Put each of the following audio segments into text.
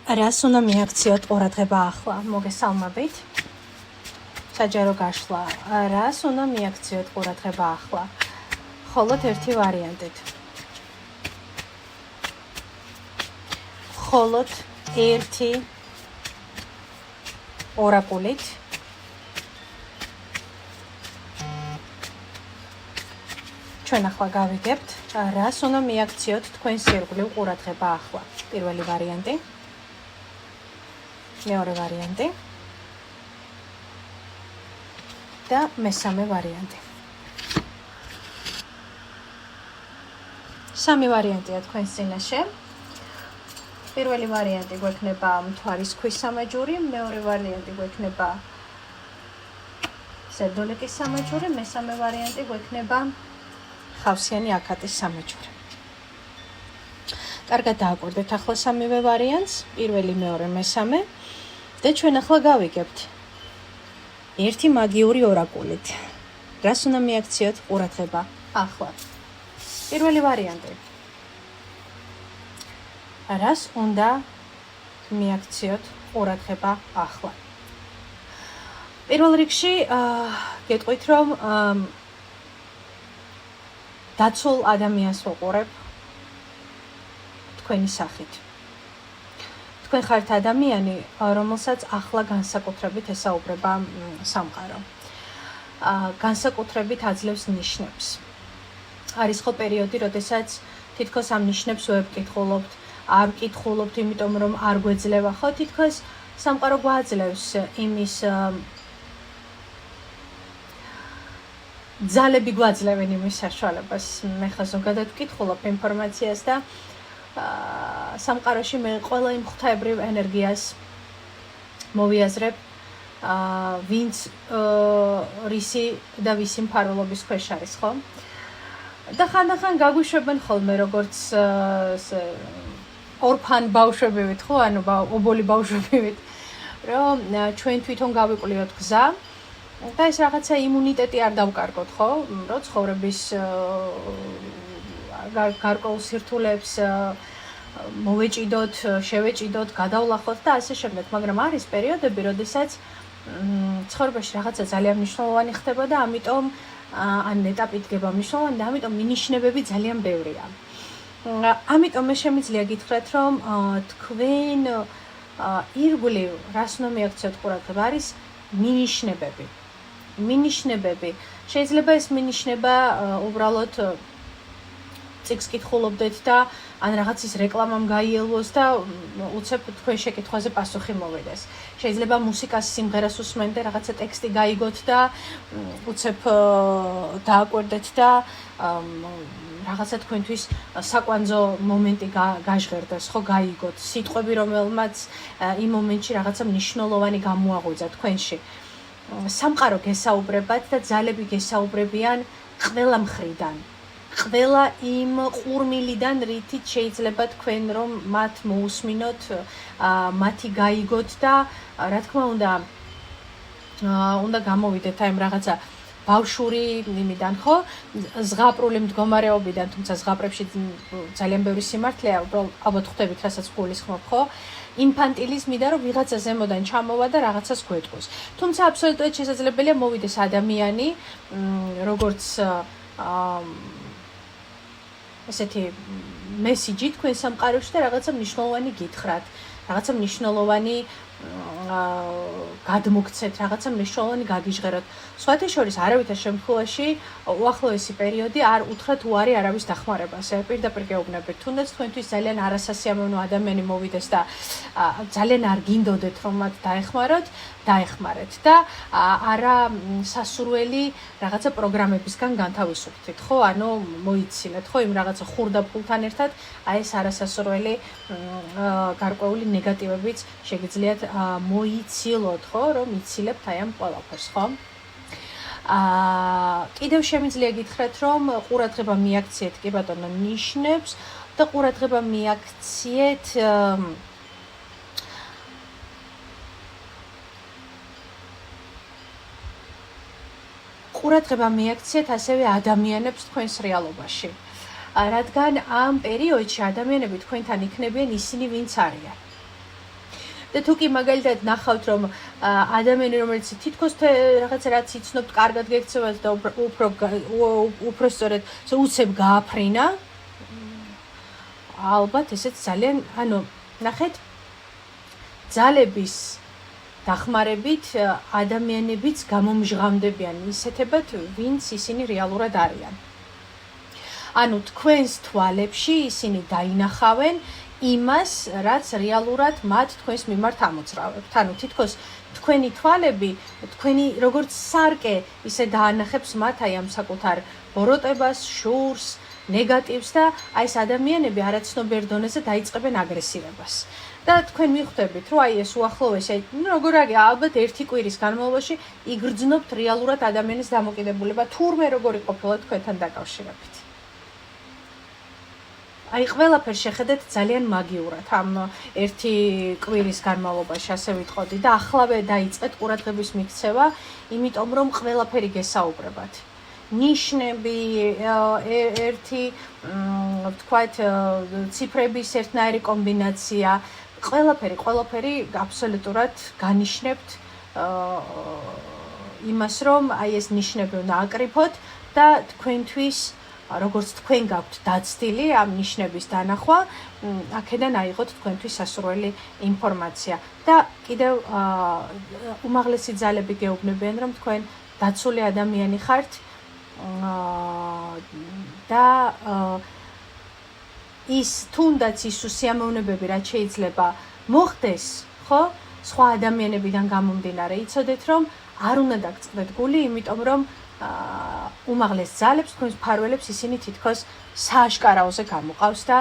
რას უნდა მიაქციოთ ყურადღება ახლა? მოგესალმებით. საჯარო გაშლა. რას უნდა მიაქციოთ ყურადღება ახლა? მხოლოდ ერთი ვარიანტით. მხოლოდ ერთი ორაკულით. ჩვენ ახლა გავიგებთ, რას უნდა მიაქციოთ თქვენს ირგვლივ ყურადღება ახლა. პირველი ვარიანტი. მეორე ვარიანტი და მესამე ვარიანტი. სამი ვარიანტია თქვენს წინაშე. პირველი ვარიანტი გვექნება მთვარის ქვის სამაჯური, მეორე ვარიანტი გვექნება სერდოლიკის სამაჯური, მესამე ვარიანტი გვექნება ხავსიანი აკატის სამაჯური. კარგად დააკვირდეთ ახლა სამივე ვარიანტს, პირველი, მეორე, მესამე. და ჩვენ ახლა გავიგებთ ერთი მაგიური ორაკულით. რას უნდა მიაქციოთ ყურადღება ახლა? პირველი ვარიანტი. რას უნდა მიაქციოთ ყურადღება ახლა? პირველ რიგში გეტყვით, რომ დაცულ ადამიანს ვუყურებ თქვენი სახით. თქვენ ხართ ადამიანი, რომელსაც ახლა განსაკუთრებით ესაუბრება სამყარო. განსაკუთრებით აძლევს ნიშნებს. არის ხო პერიოდი, როდესაც თითქოს ამ ნიშნებს ვერ ვკითხულობთ, არ ვკითხულობთ, იმიტომ რომ არ გვეძლევა, ხო, თითქოს სამყარო გვაძლევს იმის ძალები გვაძლევენ იმის საშუალებას. მე ხა ზოგადად ვკითხულობ ინფორმაციას და სამყაროში მე ყველა იმ ღვთაებრივ ენერგიას მოვიაზრებ, ვინც რისი და ვისი მფარველობის ქვეშ არის, ხო? და ხანდახან გაგვიშვებენ ხოლმე როგორც ორფან ბავშვებივით, ხო, ანუ ობოლი ბავშვებივით, რომ ჩვენ თვითონ გავიკვლიოთ გზა და ეს რაღაცა იმუნიტეტი არ დავკარგოთ, ხო? რომ ცხოვრების გარკვეულ სირთულეებს მოვეჭიდოთ, შევეჭიდოთ, გადავლახოთ და ასე შემდეგ, მაგრამ არის პერიოდები, როდესაც ცხოვრებაში რაღაცა ძალიან მნიშვნელოვანი ხდება და ამიტომ ან ეტაპი დგება მნიშვნელოვანი და ამიტომ მინიშნებები ძალიან ბევრია. ამიტომ მე შემიძლია გითხრათ, რომ თქვენ ირგვლივ რას უნდა მიაქციოთ ყურადღება არის მინიშნებები. მინიშნებები. შეიძლება ეს მინიშნება უბრალოდ წიგნს კითხულობდეთ და ან რაღაცის რეკლამამ გაიელვოს და უცებ თქვენ შეკითხვაზე პასუხი მოვიდეს. შეიძლება მუსიკას, სიმღერას უსმენთ და რაღაცა ტექსტი გაიგოთ და უცებ დააკვირდეთ და რაღაცა თქვენთვის საკვანძო მომენტი გაჟღერდეს, ხო, გაიგოთ. სიტყვები, რომელმაც იმ მომენტში რაღაცა მნიშვნელოვანი გამოაღვიძა თქვენში. სამყარო გესაუბრებათ და ძალები გესაუბრებიან ყველა მხრიდან. ყველა იმ ყურმილიდან, რითიც შეიძლება თქვენ რომ მათ მოусმინოთ, მათი გაიგოთ და რა თქმა უნდა გამოვიდეთ აი რაღაცა ბავშვური იმიდან, ხო? ზღაპრული მდგომარეობიდან, თუმცა ზღაპრებში ძალიან ბევრი სიმართლეა, ალბათ ხვდებით, რასაც გულისხმობ, ხო? ინფანტილიზმიდან, რომ ვიღაცა ზემოდან ჩამოვა და რაღაცას გვეტყვის. თუმცა აბსოლუტურად შესაძლებელია მოვიდეს ადამიანი, როგორც ესეთი მესიჯი თქვენ სამყაროში და რაღაცა მნიშვნელოვანი გითხრათ, რაღაცა მნიშვნელოვანი გადმოგცეთ, რაღაცა მნიშვნელოვანი გაგიჟღეროთ. სხვათა შორის არავითარ შემთხვევაში უახლოესი პერიოდი არ უთხრათ უარი არავის დახმარებას. პირდაპირ გეუბნებით, თუნდაც თქვენთვის ძალიან არასასიამოვნო ადამიანი მოვიდეს და ძალიან არ გინდოდეთ რომ მათ დაეხმაროთ, დაეხმარეთ და არა სასურველი რაღაცა პროგრამებისგან განთავისუფლდით, ხო? ანუ მოიცილეთ, ხო, იმ რაღაცა ხურდაფულთან ერთად, აი ეს არასასურველი გარკვეული ნეგატივებიც შეგიძლიათ მოიცილოთ, ხო, რომ იცილებთ აი ამ ყველაფერს, ხო? კიდევ შემიძლია გითხრათ, რომ ყურადღება მიაქციეთ კი ბატონო ნიშნებს და ყურადღება მიაქციეთ ყურადღება მიაქციეთ ასევე ადამიანებს თქვენს რეალობაში. რადგან ამ პერიოდში ადამიანები თქვენთან იქნებიან ისინი, ვინც არიან. და თუ კი მაგალითად ნახავთ რომ ადამიანი რომელიც თითქოს რაღაცა რაც იცნობთ კარგად გექცევათ და უფრო სწორედ უცებ გააფრინა ალბათ ესეც ძალიან ნახეთ ძალების დახმარებით ადამიანებიც გამომჟღავდებიან ისეთებად ვინც ისინი რეალურად არიან თქვენს თვალებში ისინი დაინახავენ იმას, რაც რეალურად მათ თქვენს მიმართ ამოძრავებთ. თითქოს თქვენი თვალები, თქვენი როგორც სარკე, ისე დაანახებს მათ ამ საკუთარ ბოროტებას, შურს, ნეგატივს და ეს ადამიანები არაცნობიერ დონეზე დაიწყებენ აგრესირებას. და თქვენ მიხვდებით, რომ ეს უახლოესი, როგორ არის, ალბათ ერთი კვირის განმავლობაში იგრძნობთ რეალურად ადამიანის დამოკიდებულება, თურმე როგორი ყოფილა თქვენთან დაკავშირებით. ყველაფერს შეხედეთ ძალიან მაგიურად ამ ერთი კვირის განმავლობაში ასე ვიტყოდი დაახლავე დაიწყეთ ყურადღების მიქცევა, იმიტომ რომ ყველაფერი გესაუბრებათ. ნიშნები, ერთი ვთქვათ ციფრების ერთნაირი კომბინაცია, ყველაფერი აბსოლუტურად განიშნებთ იმას, რომ ეს ნიშნები უნდა აკრიფოთ და თქვენთვის როგორც თქვენ გაქვთ დაცდილი ამ ნიშნების დანახვა, აქედან აიღოთ თქვენთვის სასურველი ინფორმაცია და კიდევ უმაღლესი ძალები გეუბნებიან, რომ თქვენ დაცული ადამიანი ხართ და ის თუნდაც ის უსიამოვნებები, რაც შეიძლება მოხდეს, ხო? სხვა ადამიანებიდან გამომდინარე, იცოდეთ, რომ არ უნდა დაგწყდეთ გული, იმიტომ რომ უმაღლეს ძალებს, თქვენს ფარველებს ისინი თითქოს სააშკარაოზე გამოყავს და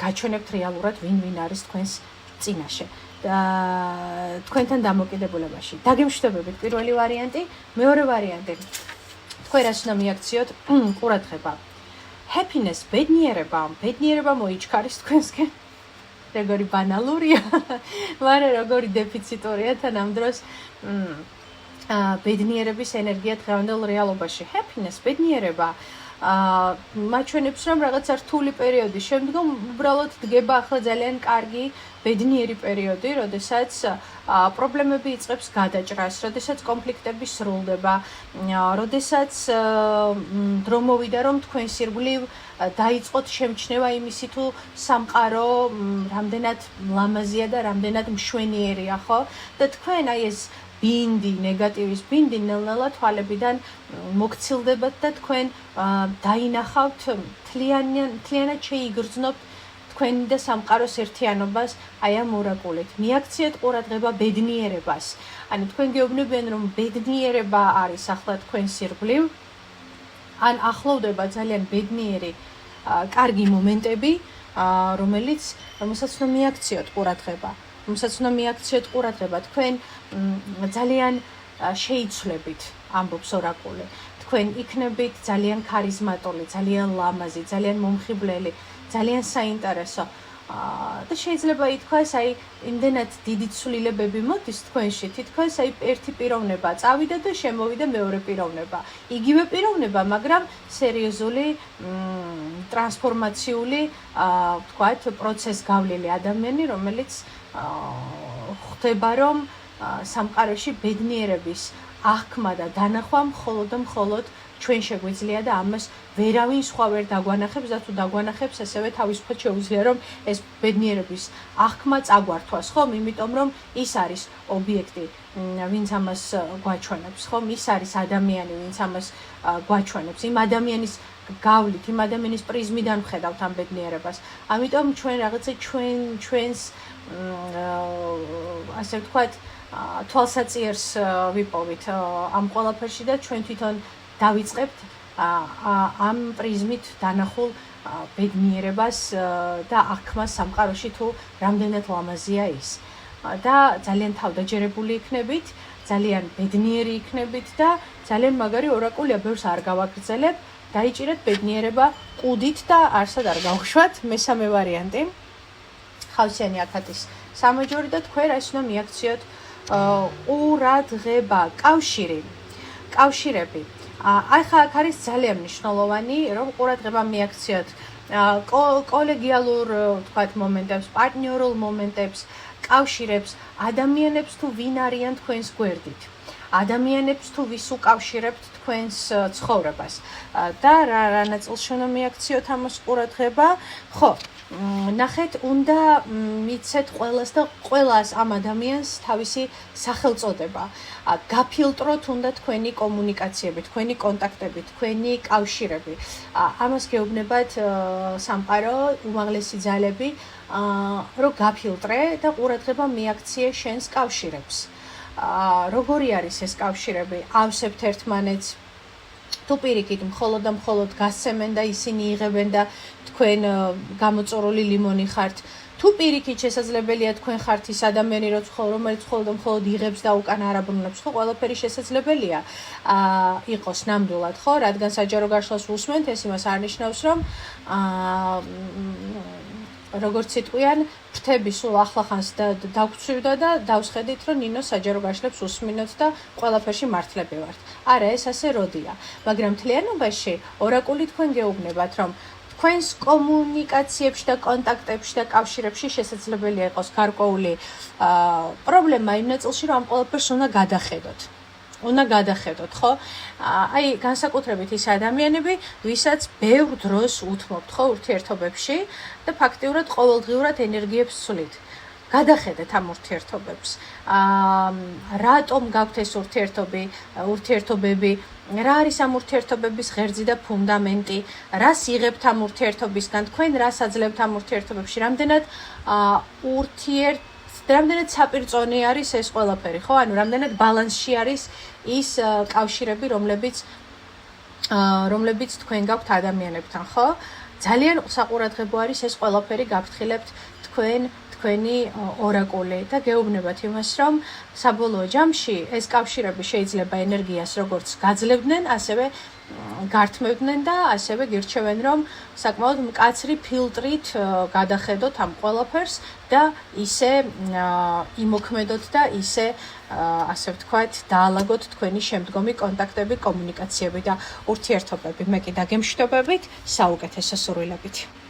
გაჩვენებთ რეალურად ვინ არის თქვენს წინაშე. თქვენთან დამოკიდებულებაში. დაგემშვიდობებით პირველი ვარიანტი, მეორე ვარიანტი. თქვენ რას უნდა მიაქციოთ? ყურადღება. Happiness, ბედნიერება მოიჩქარის თქვენსკენ. როგორი ბანალურია, მაგრამ როგორი დეფიციტურია თან ამ დროს ბედნიერების ენერგია დღევანდელ რეალობაში. Happiness, ბედნიერება მაჩვენებს, რომ რაღაცა რთული პერიოდის შემდგომ უბრალოდ დგება ახლა ძალიან კარგი ბედნიერი პერიოდი, როდესაც პრობლემები იწყებს გადაჭრას, როდესაც კონფლიქტები სრულდება, როდესაც დრო მოვიდა, რომ თქვენს ირგვლივ დაიწყოთ შემჩნევა იმისი თუ სამყარო რამდენად ლამაზია და რამდენად მშვენიერია, ხო? და თქვენ ეს ბინდი, ნეგატივის ბინდი ნელ-ნელა თვალებიდან მოგცილდებათ და თქვენ დაინახავთ მთლიანად შეიგრძნობთ თქვენი და სამყაროს ერთიანობას ამ ორაკულით. მიაქციეთ ყურადღება ბედნიერებას. თქვენ გეუბნებიან, რომ ბედნიერება არის ახლა თქვენს ირგვლივ, ან ახლოვდება ძალიან ბედნიერი კარგი მომენტები, რომელსაც უნდა მიაქციოთ ყურადღება. თქვენ ძალიან შეიცვლებით, ამბობს ორაკული. თქვენ იქნებით ძალიან ქარიზმატული, ძალიან ლამაზი, ძალიან მომხიბვლელი, ძალიან საინტერესო. და შეიძლება ითქვას, იმდენად დიდი ცვლილებები მოდის თქვენში, თითქოს ერთი პიროვნება წავიდა და შემოვიდა მეორე პიროვნება. იგივე პიროვნება, მაგრამ სერიოზული ტრანსფორმაციული, ვთქვათ, პროცესს გავლილი ადამიანი, რომელიც ხვდება, რომ სამყაროში ბედნიერების აღქმა და დანახვა მხოლოდ ჩვენ შეგვიძლია და ამას ვერავინ სხვა ვერ დაგვანახებს და თუ დაგვანახებს, ასევე თავისუფლად შეუძლია, რომ ეს ბედნიერების აღქმა წაგვართვას, ხომ? იმიტომ რომ ის არის ობიექტი, ვინც ამას გვაჩვენებს, ხომ? ის არის ადამიანი, ვინც ამას გვაჩვენებს. იმ ადამიანის გავლით, იმ ადამიანის პრიზმიდან ვხედავთ ამ ბედნიერებას. ამიტომ ჩვენ რაღაცა ჩვენს ასე ვთქვათ, თვალსაწიერს ვიპოვით ამ ყველაფერში და ჩვენ თვითონ დავიწყებთ ამ პრიზმით დანახულ ბედნიერებას და აღქმას სამყაროში თუ რამდენად ლამაზია ის. და ძალიან თავდაჯერებული იქნებით, ძალიან ბედნიერი იქნებით და ძალიან მაგარი ორაკულია, ბევრს არ გავაგრძელებ. დაიჭირეთ ბედნიერება ყუდით და არსად არ გავხშვათ. მესამე ვარიანტი. ხავსიანი აკათის სამაჯორი და თქვენ რაც უნდა მიაქციოთ ყურადღება, კავშირები. ახლა აქ არის ძალიან მნიშვნელოვანი, რომ ყურადღება მიაქციოთ კოლეგიალურ, ვთქვათ, მომენტებს, პარტნიორულ მომენტებს, კავშირებს ადამიანებს თუ ვინ არიან თქვენს გვერდით. ადამიანებს თუ ვის უკავშირებთ თქვენს ცხოვრებას და რა ნაწილში უნდა მიაქციოთ ამას ყურადღება. ხო, ნახეთ, უნდა მიცეთ ყველას და ყველას ამ ადამიანს თავისი სახელწოდება. გაფილტროთ უნდა თქვენი კომუნიკაციები, თქვენი კონტაქტები, თქვენი კავშირები. ამას გეუბნებათ სამყარო, უმაღლესი ძალები, რომ გაფილტრე და ყურადღება მიაქციე შენს კავშირებს. როგორი არის ეს კავშირები? ავსებთ ერთმანეთს. თუ პირიქით მხოლოდ და მხოლოდ გასცემენ და ისინი იღებენ და თქვენ გამოწორული ლიმონი ხართ. თუ პირიქით შესაძლებელია თქვენ ხართ ის ადამიანი, რომელიც მხოლოდ და მხოლოდ იღებს და უკან არ აბრუნებს, ხო, ყველაფერი შესაძლებელია იყოს ნამდვილად, ხო, რადგან საჯარო გაშლას უსმენთ, ეს იმას არ ნიშნავს, რომ როგორც იტყვიან, ფრთები სულ ახლახანს დაგვრცვივდა და დავსხედით, რომ ნინო საჯარო გაშლებს უსმინოთ და ყველაფერში მართლები ვართ. არა, ეს ასე როდია. მაგრამ მთლიანობაში ორაკული თქვენ გეუბნებათ, რომ თქვენს კომუნიკაციებში და კონტაქტებში და კავშირებში შესაძლებელია იყოს გარკვეული პრობლემა იმ ნაწილში, რომ ამ ყველაფერს უნდა გადახედოთ. უნდა გადახედოთ, ხო? აი, განსაკუთრებით ის ადამიანები, ვისაც ბევრ დროს უთმობთ, ხო, ურთიერთობებში და ფაქტიურად ყოველდღიურად ენერგიებს ცვლით. გადახედეთ ამ ურთიერთობებს. რატომ გაქვთ ეს ურთიერთობები? რა არის ამ ურთიერთობების ღერძი და ფუნდამენტი? რას იღებთ ამ ურთიერთობისგან? თქვენ რას აძლევთ ამ ურთიერთობებში? რამდენად საპირწონე არის ეს ყველაფერი, ხო? ანუ რამდენად ბალანსში არის ის კავშირები, რომლებიც თქვენ გაქვთ ადამიანებთან, ხო? ძალიან საყურადღებო არის ეს ყველაფერი გაფრთხილებთ თქვენი ორაკული და გეუბნებათ იმას, რომ საბოლოო ჯამში ეს კავშირები შეიძლება ენერგიას როგორც გაძლევდნენ, ასევე გართმევდნენ და ასევე გირჩევენ, რომ საკმაოდ მკაცრი ფილტრით გადახედოთ ამ ყველაფერს და ისე იმოქმედოთ და ისე ასე ვთქვათ, დაალაგოთ თქვენი შემდგომი კონტაქტები, კომუნიკაციები და ურთიერთობები. მე კი დაგემშვიდობებით, საუკეთესო სურვილებით.